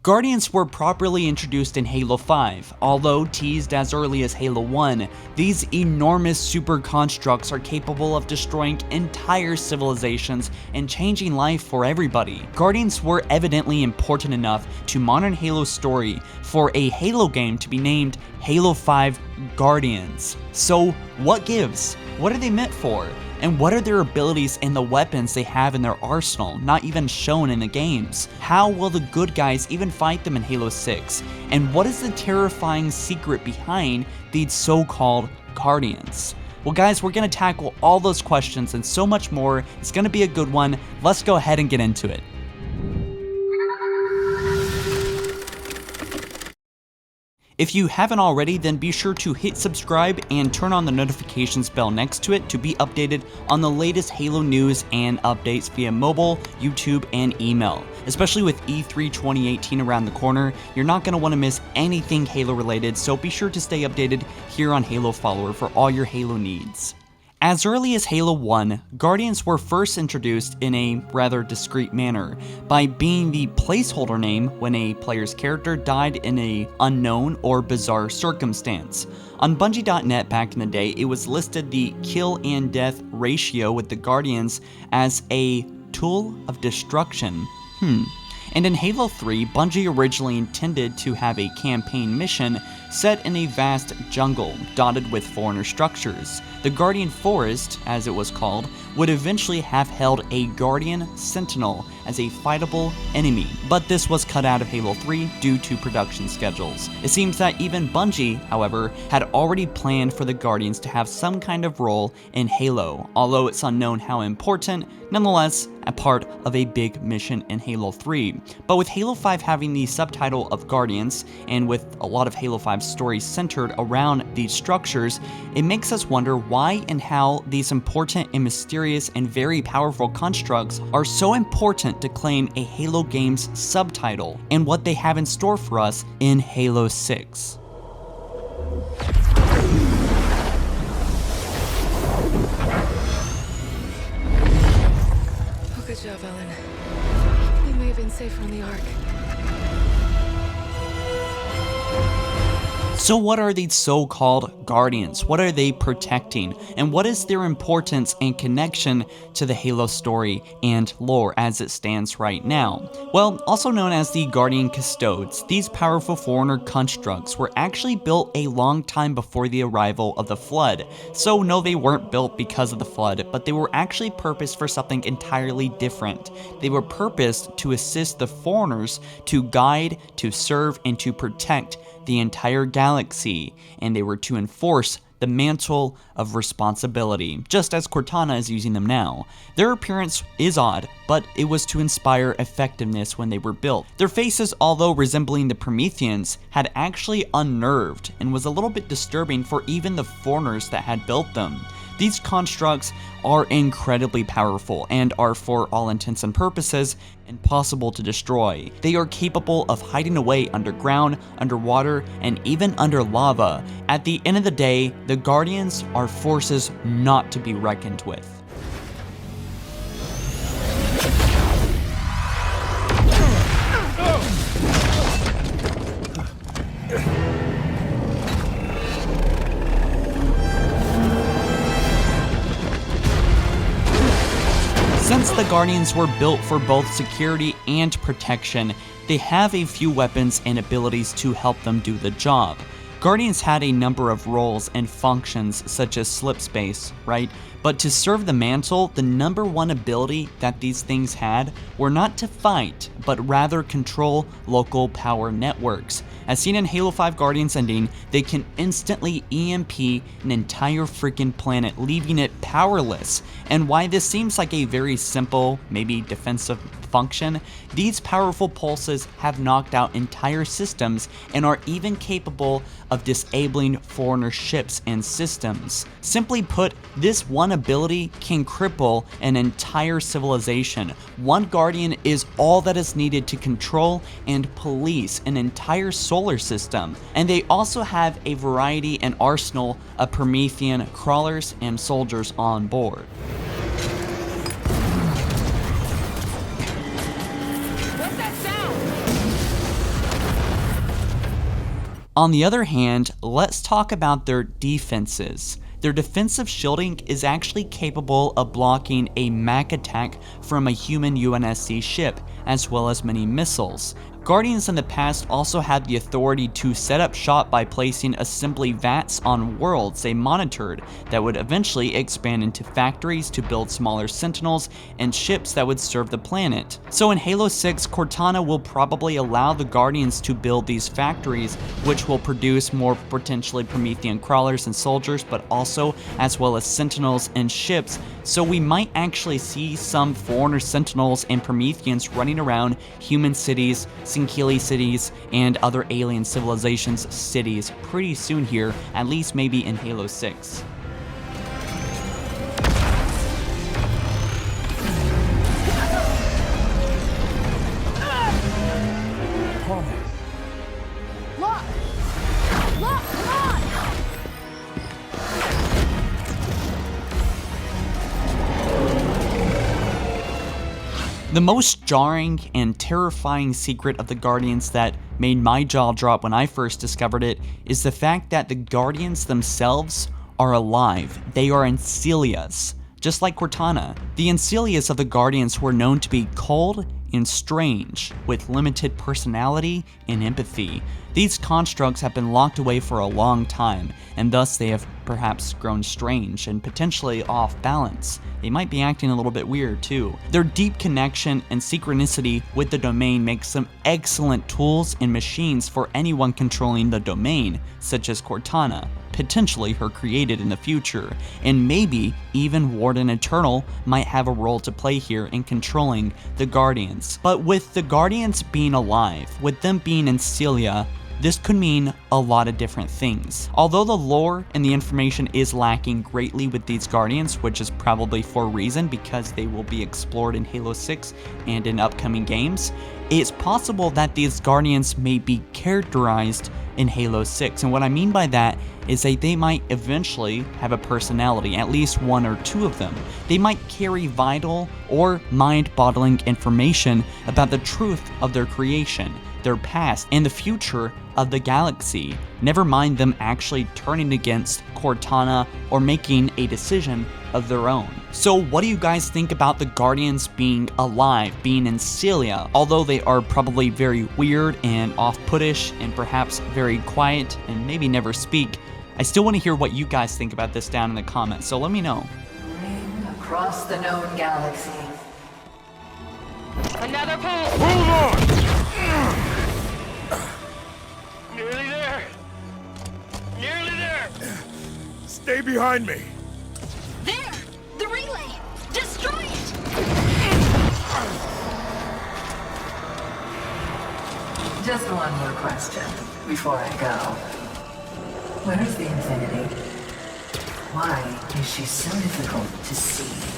Guardians were properly introduced in Halo 5, although teased as early as Halo 1, these enormous super constructs are capable of destroying entire civilizations and changing life for everybody. Guardians were evidently important enough to modern Halo's story for a Halo game to be named Halo 5 Guardians. So what gives? What are they meant for? And what are their abilities and the weapons they have in their arsenal, not even shown in the games? How will the good guys even fight them in Halo 6? And what is the terrifying secret behind these so-called Guardians? Well guys, we're gonna tackle all those questions and so much more. It's gonna be a good one. Let's go ahead and get into it. If you haven't already, then be sure to hit subscribe and turn on the notifications bell next to it to be updated on the latest Halo news and updates via mobile, YouTube, and email. Especially with E3 2018 around the corner, you're not going to want to miss anything Halo related, so be sure to stay updated here on HaloFollower for all your Halo needs. As early as Halo 1, Guardians were first introduced in a rather discreet manner, by being the placeholder name when a player's character died in an unknown or bizarre circumstance. On Bungie.net back in the day, it was listed the kill and death ratio with the Guardians as a tool of destruction. And in Halo 3, Bungie originally intended to have a campaign mission set in a vast jungle dotted with foreigner structures. The Guardian Forest, as it was called, would eventually have held a Guardian Sentinel as a fightable enemy, but this was cut out of Halo 3 due to production schedules. It seems that even Bungie, however, had already planned for the Guardians to have some kind of role in Halo, although it's unknown how important, nonetheless a part of a big mission in Halo 3. But with Halo 5 having the subtitle of Guardians, and with a lot of Halo 5 stories centered around these structures, it makes us wonder why and how these important and mysterious and very powerful constructs are so important to claim a Halo game's subtitle, and what they have in store for us in Halo 6. Oh, good job, Ellen. We may have been safer on the Ark. So what are these so-called Guardians? What are they protecting? And what is their importance and connection to the Halo story and lore as it stands right now? Well, also known as the Guardian Custodes, these powerful foreigner constructs were actually built a long time before the arrival of the Flood. So no, they weren't built because of the Flood, but they were actually purposed for something entirely different. They were purposed to assist the foreigners to guide, to serve, and to protect the entire galaxy, and they were to enforce the mantle of responsibility, just as Cortana is using them now. Their appearance is odd, but it was to inspire effectiveness when they were built. Their faces, although resembling the Prometheans, had actually unnerved and was a little bit disturbing for even the foreigners that had built them. These constructs are incredibly powerful and are, for all intents and purposes, impossible to destroy. They are capable of hiding away underground, underwater, and even under lava. At the end of the day, the Guardians are forces not to be reckoned with. Since the Guardians were built for both security and protection, they have a few weapons and abilities to help them do the job. Guardians had a number of roles and functions such as slip space, right? But to serve the mantle, the number one ability that these things had were not to fight, but rather control local power networks. As seen in Halo 5 Guardians ending, they can instantly EMP an entire freaking planet, leaving it powerless. And why this seems like a very simple, maybe defensive function, these powerful pulses have knocked out entire systems and are even capable of disabling foreigner ships and systems. Simply put, this one ability can cripple an entire civilization. One Guardian is all that is needed to control and police an entire solar system. And they also have a variety and arsenal of Promethean crawlers and soldiers on board. What's that sound? On the other hand, let's talk about their defenses. Their defensive shielding is actually capable of blocking a mech attack from a human UNSC ship, as well as many missiles. Guardians in the past also had the authority to set up shop by placing assembly vats on worlds they monitored that would eventually expand into factories to build smaller sentinels and ships that would serve the planet. So in Halo 6, Cortana will probably allow the Guardians to build these factories, which will produce more potentially Promethean crawlers and soldiers, but also as well as sentinels and ships. So we might actually see some Forerunner sentinels and Prometheans running around human cities, Sinkiili cities, and other alien civilizations cities pretty soon here, at least maybe in Halo 6. The most jarring and terrifying secret of the Guardians that made my jaw drop when I first discovered it is the fact that the Guardians themselves are alive. They are Ancilias, just like Cortana. The Ancilias of the Guardians were known to be cold and strange, with limited personality and empathy. These constructs have been locked away for a long time, and thus they have perhaps grown strange and potentially off balance. They might be acting a little bit weird too. Their deep connection and synchronicity with the domain makes them excellent tools and machines for anyone controlling the domain, such as Cortana, potentially her created in the future, and maybe even Warden Eternal might have a role to play here in controlling the Guardians. But with the Guardians being alive, with them being in Celia, this could mean a lot of different things. Although the lore and the information is lacking greatly with these Guardians, which is probably for a reason because they will be explored in Halo 6 and in upcoming games, it's possible that these Guardians may be characterized in Halo 6. And what I mean by that is that they might eventually have a personality, at least one or two of them. They might carry vital or mind-boggling information about the truth of their creation, their past, and the future of the galaxy, never mind them actually turning against Cortana or making a decision of their own. So what do you guys think about the Guardians being alive, being in Celia? Although they are probably very weird and off-puttish and perhaps very quiet and maybe never speak, I still want to hear what you guys think about this down in the comments, so let me know. Ring across the known galaxy. Another pull! Hold on! Nearly there! Nearly there! Stay behind me! There! The relay! Destroy it! Just one more question before I go. Where's the Infinity? Why is she so difficult to see?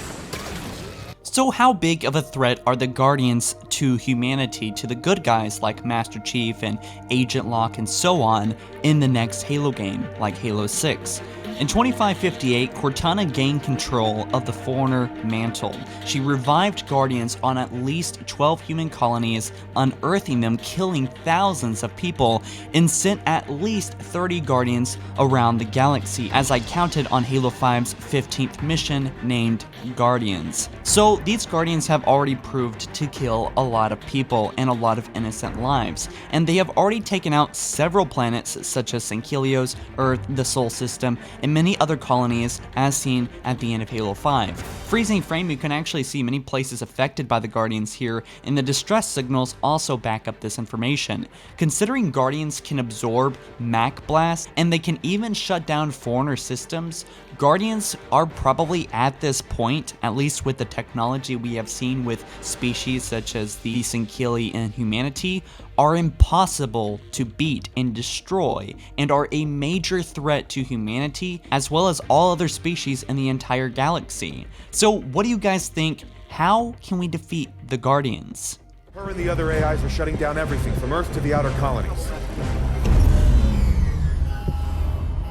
So how big of a threat are the Guardians to humanity, to the good guys like Master Chief and Agent Locke and so on in the next Halo game, like Halo 6? In 2558, Cortana gained control of the Forerunner mantle. She revived Guardians on at least 12 human colonies, unearthing them, killing thousands of people, and sent at least 30 Guardians around the galaxy, as I counted on Halo 5's 15th mission named Guardians. So these Guardians have already proved to kill a lot of people and a lot of innocent lives, and they have already taken out several planets such as Sinkiilios, Earth, the Sol System, and many other colonies as seen at the end of Halo 5. Freezing frame, you can actually see many places affected by the Guardians here, and the distress signals also back up this information. Considering Guardians can absorb Mach Blast, and they can even shut down Forerunner systems, Guardians are probably at this point, at least with the technology we have seen with species such as the Sinkiili and humanity, are impossible to beat and destroy, and are a major threat to humanity as well as all other species in the entire galaxy. So what do you guys think? How can we defeat the Guardians? Her and the other AIs are shutting down everything from Earth to the outer colonies.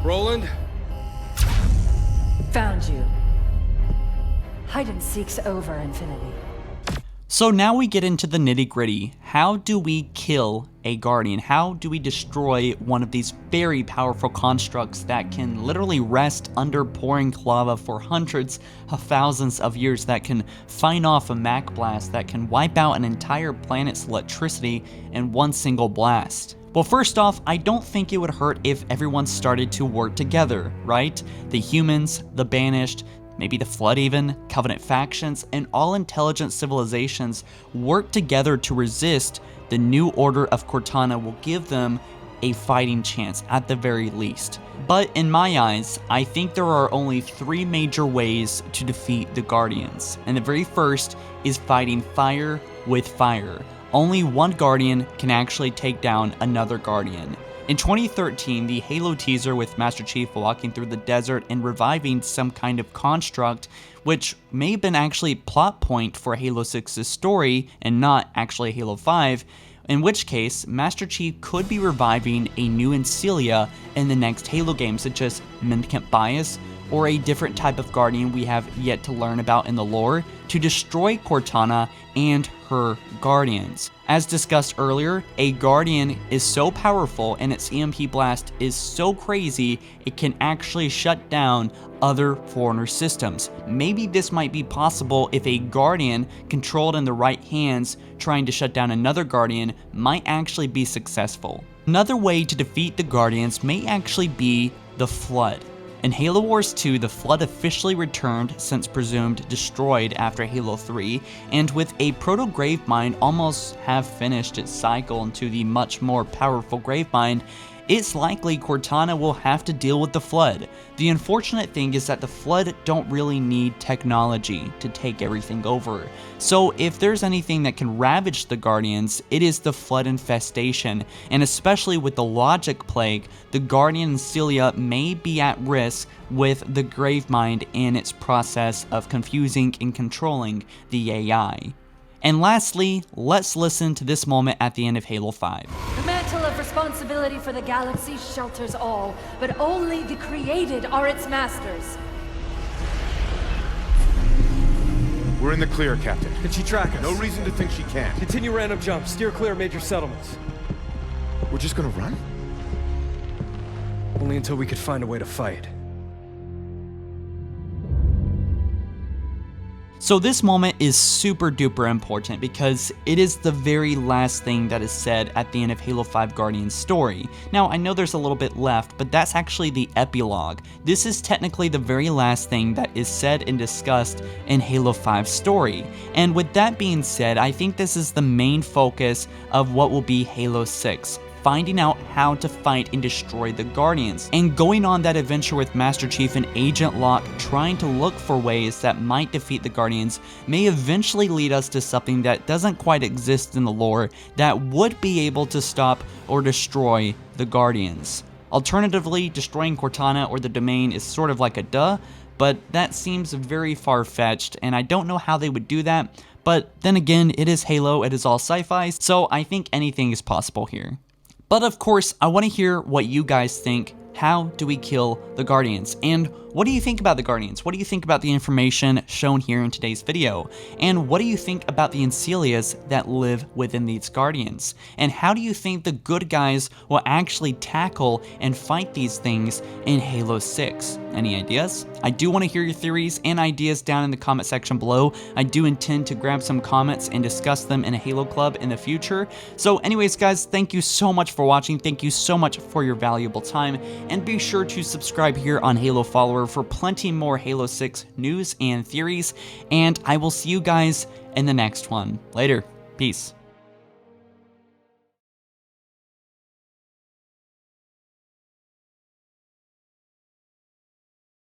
Roland? Found you. Hide and seek's over, Infinity. So now we get into the nitty gritty. How do we kill a Guardian? How do we destroy one of these very powerful constructs that can literally rest under pouring lava for hundreds of thousands of years, that can fight off a Mach blast, that can wipe out an entire planet's electricity in one single blast? Well, first off, I don't think it would hurt if everyone started to work together, right? The humans, the Banished, maybe the Flood even, Covenant factions, and all intelligent civilizations work together to resist the new order of Cortana. Will give them a fighting chance at the very least. But in my eyes, I think there are only 3 major ways to defeat the Guardians. And the very first is fighting fire with fire. Only one Guardian can actually take down another Guardian. In 2013, the Halo teaser with Master Chief walking through the desert and reviving some kind of construct, which may have been actually a plot point for Halo 6's story and not actually Halo 5, in which case Master Chief could be reviving a new Encilia in the next Halo game, such as Mendicant Bias, or a different type of Guardian we have yet to learn about in the lore, to destroy Cortana and her Guardians. As discussed earlier, a Guardian is so powerful and its EMP blast is so crazy it can actually shut down other Forerunner systems. Maybe this might be possible if a Guardian controlled in the right hands trying to shut down another Guardian might actually be successful. Another way to defeat the Guardians may actually be the Flood. In Halo Wars 2, the Flood officially returned since presumed destroyed after Halo 3, and with a proto-Gravemind almost have finished its cycle into the much more powerful Gravemind, it's likely Cortana will have to deal with the Flood. The unfortunate thing is that the Flood don't really need technology to take everything over. So if there's anything that can ravage the Guardians, it is the Flood infestation, and especially with the Logic Plague, the Guardian Encilia may be at risk with the Gravemind in its process of confusing and controlling the AI. And lastly, let's listen to this moment at the end of Halo 5. The mantle of responsibility for the galaxy shelters all, but only the created are its masters. We're in the clear, Captain. Can she track us? No reason to think she can't. Continue random jumps. Steer clear of major settlements. We're just gonna run? Only until we could find a way to fight. So this moment is super duper important because it is the very last thing that is said at the end of Halo 5 Guardian's story. Now I know there's a little bit left, but that's actually the epilogue. This is technically the very last thing that is said and discussed in Halo 5's story. And with that being said, I think this is the main focus of what will be Halo 6. Finding out how to fight and destroy the Guardians, and going on that adventure with Master Chief and Agent Locke trying to look for ways that might defeat the Guardians may eventually lead us to something that doesn't quite exist in the lore that would be able to stop or destroy the Guardians. Alternatively, destroying Cortana or the Domain is sort of like a duh, but that seems very far-fetched, and I don't know how they would do that. But then again, it is Halo, it is all sci-fi, so I think anything is possible here. But of course, I want to hear what you guys think. How do we kill the Guardians? And what do you think about the Guardians? What do you think about the information shown here in today's video? And what do you think about the Encilias that live within these Guardians? And how do you think the good guys will actually tackle and fight these things in Halo 6? Any ideas? I do want to hear your theories and ideas down in the comment section below. I do intend to grab some comments and discuss them in a Halo Club in the future. So anyways guys, thank you so much for watching. Thank you so much for your valuable time. And be sure to subscribe here on HaloFollower for plenty more Halo 6 news and theories. And I will see you guys in the next one. Later. Peace.